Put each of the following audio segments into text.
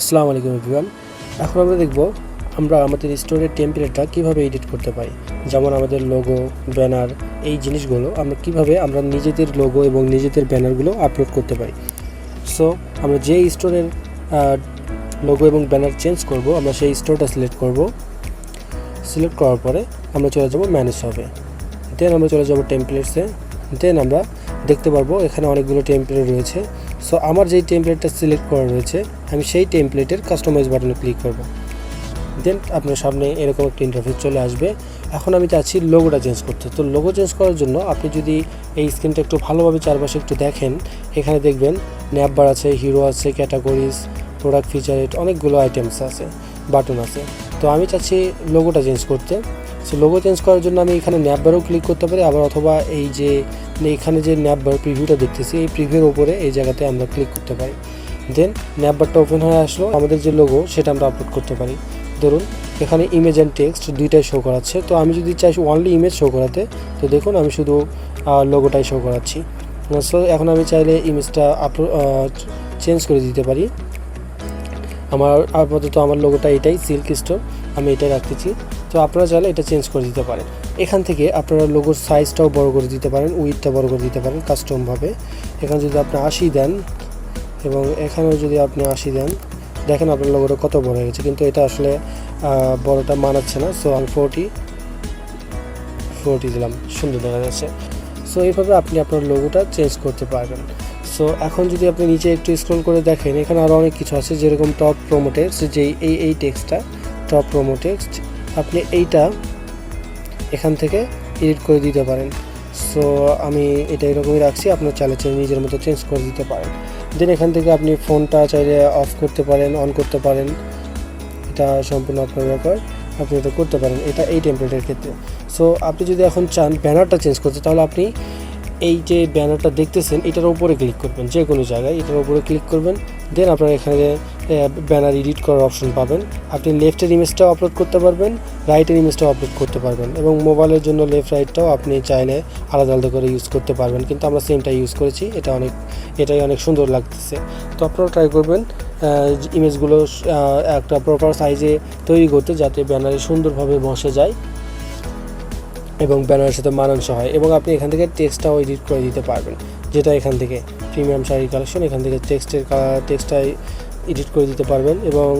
আসসালামু আলাইকুম এভরিওয়ান। এখন আমরা দেখব আমরা আমাদের স্টোরের টেমপ্লেটটা কিভাবে এডিট করতে পারি। যেমন আমাদের লোগো, ব্যানার, এই জিনিসগুলো আমরা নিজেদের লোগো এবং নিজেদের ব্যানারগুলো আপলোড করতে পারি। সো আমরা যে স্টোরের লোগো এবং ব্যানার চেঞ্জ করব, আমরা সেই স্টোরটা সিলেক্ট করব। সিলেক্ট করার পরে আমরা চলে যাব ম্যানেজ হবে, দেন আমরা চলে যাব টেমপ্লেটসে। দেন আমরা দেখতে পারবো এখানে অনেকগুলো টেমপ্লেট রয়েছে। সো আমার যেই টেমপ্লেটটা সিলেক্ট করা রয়েছে, আমি সেই টেমপ্লেটের কাস্টমাইজ বাটনে ক্লিক করব। দেন আপনার সামনে এরকম একটা ইন্টারফেস চলে আসবে। এখন আমি চাচ্ছি লোগোটা চেঞ্জ করতে। তো লোগো চেঞ্জ করার জন্য আপনি যদি এই স্ক্রিনটা একটু ভালোভাবে চারপাশে একটু দেখেন, এখানে দেখবেন ন্যাপবার আছে, হিরো আছে, ক্যাটাগরিজ, প্রোডাক্ট ফিচারেট, অনেকগুলো আইটেমস আছে, বাটন আছে। তো আমি চাচ্ছি লোগোটা চেঞ্জ করতে। সো লোগো চেঞ্জ করার জন্য আমি এখানে ন্যাপবারও ক্লিক করতে পারি, আবার অথবা এই যে এখানে যে ন্যাপবার প্রিভিউটা দেখতেছি, এই প্রিভিউর উপরে এই জায়গাতে আমরা ক্লিক করতে পারি। দেন ন্যাপবারটা ওপেন হয়ে আসলো, আমাদের যে লোগো সেটা আমরা আপলোড করতে পারি। ধরুন এখানে ইমেজ অ্যান্ড টেক্সট দুইটাই শো করাচ্ছে। তো আমি যদি চাই অনলি ইমেজ শো করাতে, তো দেখুন আমি শুধু লোগোটাই শো করাচ্ছি। সো এখন আমি চাইলে ইমেজটা চেঞ্জ করে দিতে পারি। আমার আপাতত আমার লোগোটা এটাই, সিল্ক স্টোর, আমি এটাই রাখতেছি। তো আপনারা চাইলে এটা চেঞ্জ করে দিতে পারেন। এখান থেকে আপনারা লোগোর সাইজটাও বড় করে দিতে পারেন, উইথটা বড় করে দিতে পারেন কাস্টমভাবে। এখানে যদি আপনি 80 দেন এবং এখানেও যদি আপনি 80 দেন, দেখেন আপনার লোগোটা কত বড় হয়ে গেছে, কিন্তু এটা আসলে বড়টা মানাচ্ছে না। সো আমি 40 দিলাম, সুন্দর দেখা যাচ্ছে। সো এইভাবে আপনি আপনার লোগোটা চেঞ্জ করতে পারবেন। সো এখন যদি আপনি নিচে একটু স্ক্রল করে দেখেন, এখানে আরও অনেক কিছু আছে, যেরকম টপ প্রোমো টেক্সট, যে এই টেক্সটটা টপ প্রোমো টেক্সট, আপনি এইটা এখান থেকে এডিট করে দিতে পারেন। সো আমি এটা এরকমই রাখছি, আপনার চাইলে নিজের মতো চেঞ্জ করে দিতে পারেন। দেন এখান থেকে আপনি ফোনটা চাইলে অফ করতে পারেন, অন করতে পারেন, এটা সম্পূর্ণ আপনার ব্যাপার, আপনি এটা করতে পারেন। এটা এই টেমপ্লেটের ক্ষেত্রে। সো আপনি যদি এখন চান ব্যানারটা চেঞ্জ করতে, তাহলে আপনি এই যে ব্যানারটা দেখতেছেন এটার উপরে ক্লিক করবেন, যে কোনো জায়গায় এটার উপরে ক্লিক করবেন। দেন আপনারা এখানে ব্যানার এডিট করার অপশন পাবেন। আপনি লেফটের ইমেজটাও আপলোড করতে পারবেন, রাইটের ইমেজটাও আপলোড করতে পারবেন, এবং মোবাইলের জন্য লেফট রাইটটাও আপনি চাইলে আলাদা আলাদা করে ইউজ করতে পারবেন। কিন্তু আমরা সেমটা ইউজ করেছি, এটাই অনেক সুন্দর লাগতেছে। তো আপনারা ট্রাই করবেন ইমেজগুলো একটা প্রপার সাইজে তৈরি করতে, যাতে ব্যানারে সুন্দরভাবে বসে যায় এবং ব্যানারের সাথে মানানসই হয়। এবং আপনি এখান থেকে টেক্সটটাও এডিট করে দিতে পারবেন, যেটা এখান থেকে প্রিমিয়াম শাড়ি কালেকশন, এখান থেকে টেক্সটটা এডিট করে দিতে পারবেন। এবং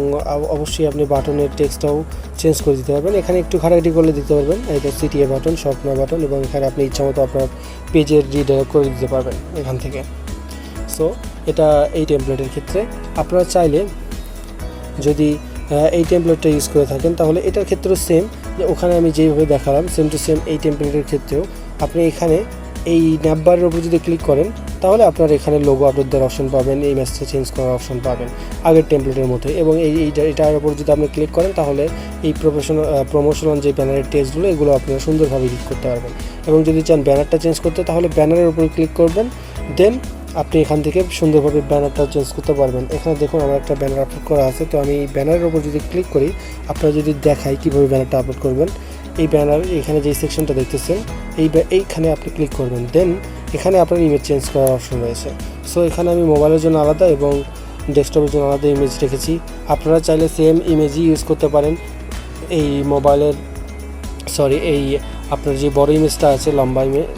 অবশ্যই আপনি বাটনের টেক্সটটাও চেঞ্জ করে দিতে পারবেন। এখানে একটু ঘাটাঘাটি করলে দিতে পারবেন, এটা সিটিএ বাটন, স্বপ্না বাটন, এবং এখানে আপনি ইচ্ছামতো আপনার পেজের রিডাইরেক্ট করে দিতে পারবেন এখান থেকে। সো এটা এই টেমপ্লেটের ক্ষেত্রে। আপনারা চাইলে যদি এই টেমপ্লেটটা ইউজ করে থাকেন, তাহলে এটার ক্ষেত্রেও সেম, যে ওখানে আমি যেভাবে দেখালাম সেম টু সেম এই টেমপ্লেটের ক্ষেত্রেও আপনি এখানে এই ন্যাপবারের উপর যদি ক্লিক করেন, তাহলে আপনার এখানে লোগো আপলোড দেওয়ার অপশন পাবেন, এই ম্যাসেজটা চেঞ্জ করার অপশন পাবেন আগের টেমপ্লেটের মতো। এবং এটার উপর যদি আপনি ক্লিক করেন, তাহলে এই প্রমোশনাল যে ব্যানারের টেক্সটগুলো, এগুলো আপনারা সুন্দরভাবে এডিট করতে পারবেন। এবং যদি চান ব্যানারটা চেঞ্জ করতে, তাহলে ব্যানারের উপর ক্লিক করবেন। দেন আপনি এখান থেকে সুন্দরভাবে ব্যানারটা চেঞ্জ করতে পারবেন। এখানে দেখুন আমার একটা ব্যানার আপলোড করা আছে। তো আমি ব্যানারের উপর যদি ক্লিক করি, আপনারা যদি দেখাই কীভাবে ব্যানারটা আপলোড করবেন, এই ব্যানার এখানে যেই সেকশনটা দেখতেছেন, এইখানে আপনি ক্লিক করবেন। দেন এখানে আপনার ইমেজ চেঞ্জ করার অপশন রয়েছে। সো এখানে আমি মোবাইলের জন্য আলাদা এবং ডেস্কটপের জন্য আলাদা ইমেজ রেখেছি। আপনারা চাইলে সেম ইমেজই ইউজ করতে পারেন। এই এই আপনার যে বড় ইমেজটা আছে, লম্বা ইমেজ,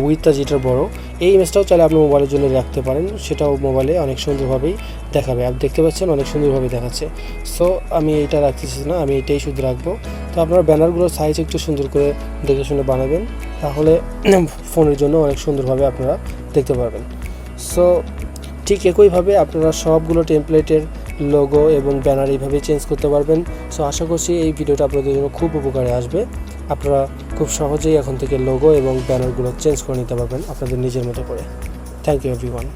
উইথটা যেটা বড়, এই ইমেজটাও চাইলে আপনি মোবাইলের জন্য রাখতে পারেন, সেটাও মোবাইলে অনেক সুন্দরভাবেই দেখাবে। আপনি দেখতে পাচ্ছেন অনেক সুন্দরভাবে দেখাচ্ছে। সো আমি এটা রাখতেছি না, আমি এটাই শুধু রাখবো। তো আপনারা ব্যানারগুলোর সাইজ একটু সুন্দর করে দেখে শুনে বানাবেন, তাহলে ফোনের জন্য অনেক সুন্দরভাবে আপনারা দেখতে পারবেন। সো ঠিক একইভাবে আপনারা সবগুলো টেমপ্লেটের লোগো এবং ব্যানার এইভাবে চেঞ্জ করতে পারবেন। সো আশা করছি এই ভিডিওটা আপনাদের জন্য খুব উপকারে আসবে। আপনারা খুব সহজেই এখন থেকে লোগো এবং ব্যানারগুলো চেঞ্জ করে নিতে পারবেন আপনাদের নিজের মতো করে। Thank you everyone.